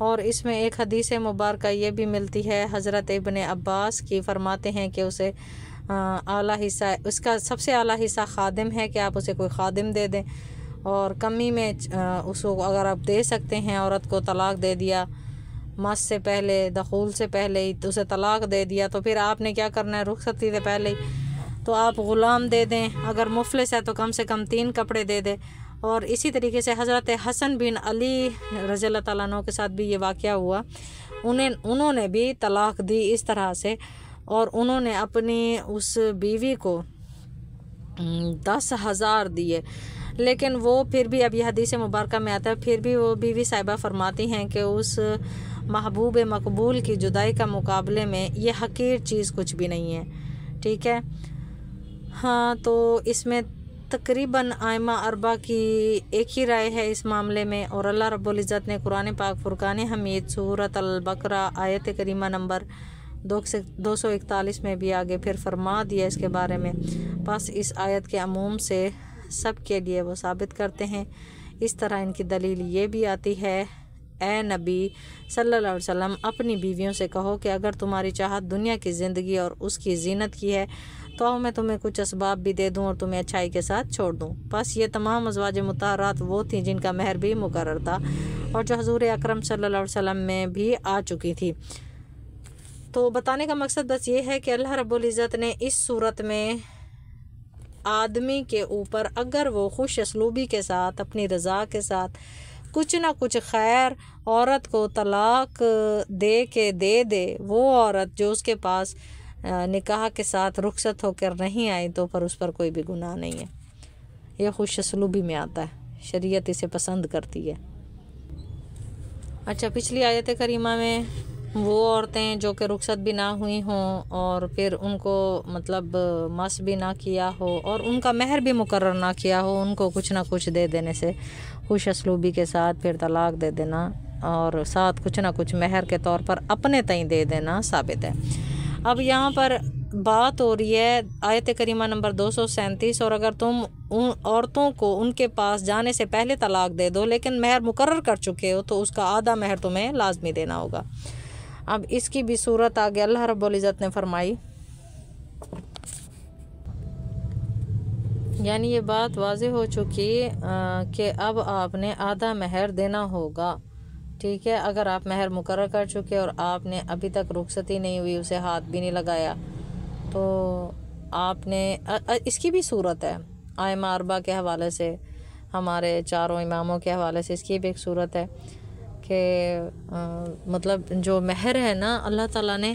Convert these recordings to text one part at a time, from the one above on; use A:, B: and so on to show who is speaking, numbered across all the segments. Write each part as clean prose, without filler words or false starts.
A: اور اس میں ایک حدیث مبارکہ یہ بھی ملتی ہے حضرت ابن عباس کی، فرماتے ہیں کہ اسے اعلیٰ حصہ، اس کا سب سے اعلیٰ حصہ خادم ہے کہ آپ اسے کوئی خادم دے دیں، اور کمی میں اس کو اگر آپ دے سکتے ہیں، عورت کو طلاق دے دیا مس سے پہلے، دخول سے پہلے ہی اسے طلاق دے دیا، تو پھر آپ نے کیا کرنا ہے، رخصتی سے پہلے ہی تو آپ غلام دے دیں، اگر مفلس ہے تو کم سے کم 3 کپڑے دے دیں۔ اور اسی طریقے سے حضرت حسن بن علی رضی اللہ تعالیٰ عنہ کے ساتھ بھی یہ واقعہ ہوا، انہوں نے بھی طلاق دی اس طرح سے، اور انہوں نے اپنی اس بیوی کو 10,000 دیے، لیکن وہ پھر بھی، اب یہ حدیث مبارکہ میں آتا ہے، پھر بھی وہ بیوی صاحبہ فرماتی ہیں کہ اس محبوب مقبول کی جدائی کا مقابلے میں یہ حقیر چیز کچھ بھی نہیں ہے، ٹھیک ہے۔ ہاں، تو اس میں تقریباً ائمہ 4 کی ایک ہی رائے ہے اس معاملے میں، اور اللہ رب العزت نے قرآن پاک فرقان حمید سورۃ البقرہ آیت کریمہ نمبر 241 میں بھی آگے پھر فرما دیا اس کے بارے میں، بس اس آیت کے عموم سے سب کے لیے وہ ثابت کرتے ہیں۔ اس طرح ان کی دلیل یہ بھی آتی ہے، اے نبی صلی اللہ علیہ وسلم، اپنی بیویوں سے کہو کہ اگر تمہاری چاہت دنیا کی زندگی اور اس کی زینت کی ہے تو میں تمہیں کچھ اسباب بھی دے دوں اور تمہیں اچھائی کے ساتھ چھوڑ دوں۔ بس یہ تمام ازواج مطہرات وہ تھیں جن کا مہر بھی مقرر تھا، اور جو حضور اکرم صلی اللہ علیہ وسلم میں بھی آ چکی تھی۔ تو بتانے کا مقصد بس یہ ہے کہ اللہ رب العزت نے اس صورت میں آدمی کے اوپر اگر وہ خوش اسلوبی کے ساتھ، اپنی رضا کے ساتھ کچھ نہ کچھ خیر عورت کو طلاق دے کے دے، وہ عورت جو اس کے پاس نکاح کے ساتھ رخصت ہو کر نہیں آئی تو پر اس پر کوئی بھی گناہ نہیں ہے، یہ خوش اسلوبی میں آتا ہے، شریعت اسے پسند کرتی ہے۔ اچھا، پچھلی آیت کریمہ میں وہ عورتیں جو کہ رخصت بھی نہ ہوئی ہوں اور پھر ان کو مطلب مس بھی نہ کیا ہو اور ان کا مہر بھی مقرر نہ کیا ہو، ان کو کچھ نہ کچھ دے دینے سے، خوش اسلوبی کے ساتھ پھر طلاق دے دینا اور ساتھ کچھ نہ کچھ مہر کے طور پر اپنے تئیں دے دینا ثابت ہے۔ اب یہاں پر بات ہو رہی ہے آیت کریمہ نمبر 237، اور اگر تم ان عورتوں کو ان کے پاس جانے سے پہلے طلاق دے دو لیکن مہر مقرر کر چکے ہو تو اس کا آدھا مہر تمہیں لازمی دینا ہوگا۔ اب اس کی بھی صورت آگے اللہ رب العزت نے فرمائی، یعنی یہ بات واضح ہو چکی کہ اب آپ نے آدھا مہر دینا ہوگا، ٹھیک ہے۔ اگر آپ مہر مقرر کر چکے اور آپ نے ابھی تک رخصتی نہیں ہوئی، اسے ہاتھ بھی نہیں لگایا، تو آپ نے اس کی بھی صورت ہے ائمہ 4 کے حوالے سے، ہمارے چاروں اماموں کے حوالے سے اس کی بھی ایک صورت ہے کہ مطلب جو مہر ہے نا، اللہ تعالیٰ نے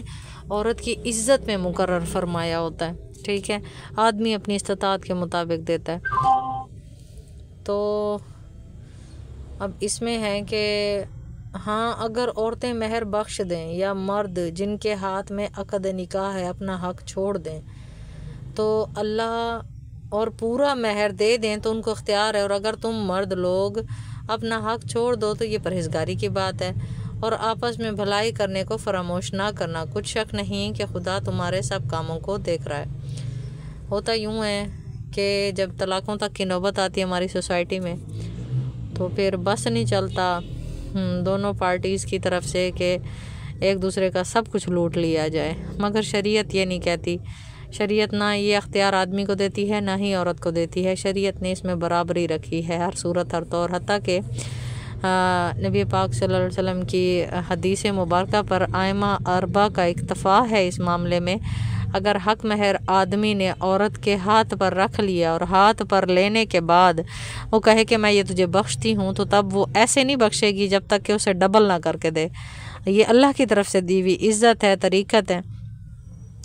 A: عورت کی عزت میں مقرر فرمایا ہوتا ہے، ٹھیک ہے، آدمی اپنی استطاعت کے مطابق دیتا ہے۔ تو اب اس میں ہے کہ ہاں، اگر عورتیں مہر بخش دیں یا مرد جن کے ہاتھ میں عقد نکاح ہے اپنا حق چھوڑ دیں تو اللہ اور پورا مہر دے دیں تو ان کو اختیار ہے، اور اگر تم مرد لوگ اپنا حق چھوڑ دو تو یہ پرہیزگاری کی بات ہے، اور آپس میں بھلائی کرنے کو فراموش نہ کرنا، کچھ شک نہیں کہ خدا تمہارے سب کاموں کو دیکھ رہا ہے۔ ہوتا یوں ہے کہ جب طلاقوں تک کی نوبت آتی ہے ہماری سوسائٹی میں تو پھر بس نہیں چلتا دونوں پارٹیز کی طرف سے کہ ایک دوسرے کا سب کچھ لوٹ لیا جائے، مگر شریعت یہ نہیں کہتی، شریعت نہ یہ اختیار آدمی کو دیتی ہے نہ ہی عورت کو دیتی ہے، شریعت نے اس میں برابری رکھی ہے ہر صورت ہر طور، حتیٰ کہ نبی پاک صلی اللہ علیہ وسلم کی حدیث مبارکہ پر ائمہ 4 کا اکتفا ہے اس معاملے میں، اگر حق مہر آدمی نے عورت کے ہاتھ پر رکھ لیا اور ہاتھ پر لینے کے بعد وہ کہے کہ میں یہ تجھے بخشتی ہوں، تو تب وہ ایسے نہیں بخشے گی جب تک کہ اسے ڈبل نہ کر کے دے۔ یہ اللہ کی طرف سے دی ہوئی عزت ہے، طریقت ہے،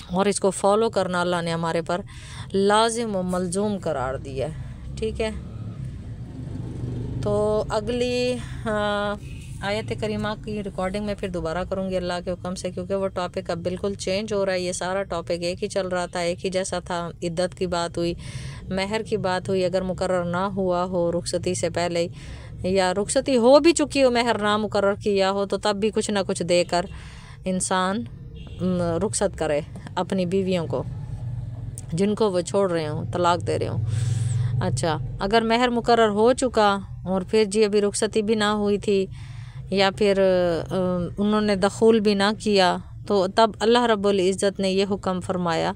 A: اور اس کو فالو کرنا اللہ نے ہمارے پر لازم و ملزوم قرار دیا ہے، ٹھیک ہے۔ تو اگلی آیت کریمہ کی ریکارڈنگ میں پھر دوبارہ کروں گی اللہ کے حکم سے، کیونکہ وہ ٹاپک اب بالکل چینج ہو رہا ہے، یہ سارا ٹاپک ایک ہی چل رہا تھا، ایک ہی جیسا تھا، عدت کی بات ہوئی، مہر کی بات ہوئی، اگر مقرر نہ ہوا ہو رخصتی سے پہلے یا رخصتی ہو بھی چکی ہو مہر نہ مقرر کیا ہو تو تب بھی کچھ نہ کچھ دے کر انسان رخصت کرے اپنی بیویوں کو جن کو وہ چھوڑ رہے ہوں، طلاق دے رہے ہوں۔ اچھا، اگر مہر مقرر ہو چکا اور پھر جی ابھی رخصتی بھی نہ ہوئی تھی یا پھر انہوں نے دخول بھی نہ کیا، تو تب اللہ رب العزت نے یہ حکم فرمایا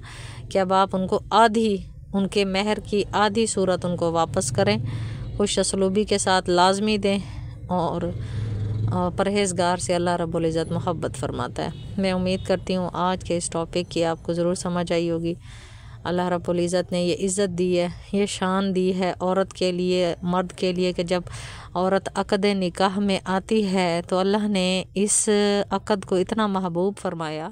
A: کہ اب آپ ان کو آدھی، ان کے مہر کی آدھی صورت ان کو واپس کریں، خوش اسلوبی کے ساتھ لازمی دیں، اور پرہیزگار سے اللہ رب العزت محبت فرماتا ہے۔ میں امید کرتی ہوں آج کے اس ٹاپک کی آپ کو ضرور سمجھ آئی ہوگی۔ اللہ رب العزت نے یہ عزت دی ہے، یہ شان دی ہے عورت کے لیے، مرد کے لیے، کہ جب عورت عقد نکاح میں آتی ہے تو اللہ نے اس عقد کو اتنا محبوب فرمایا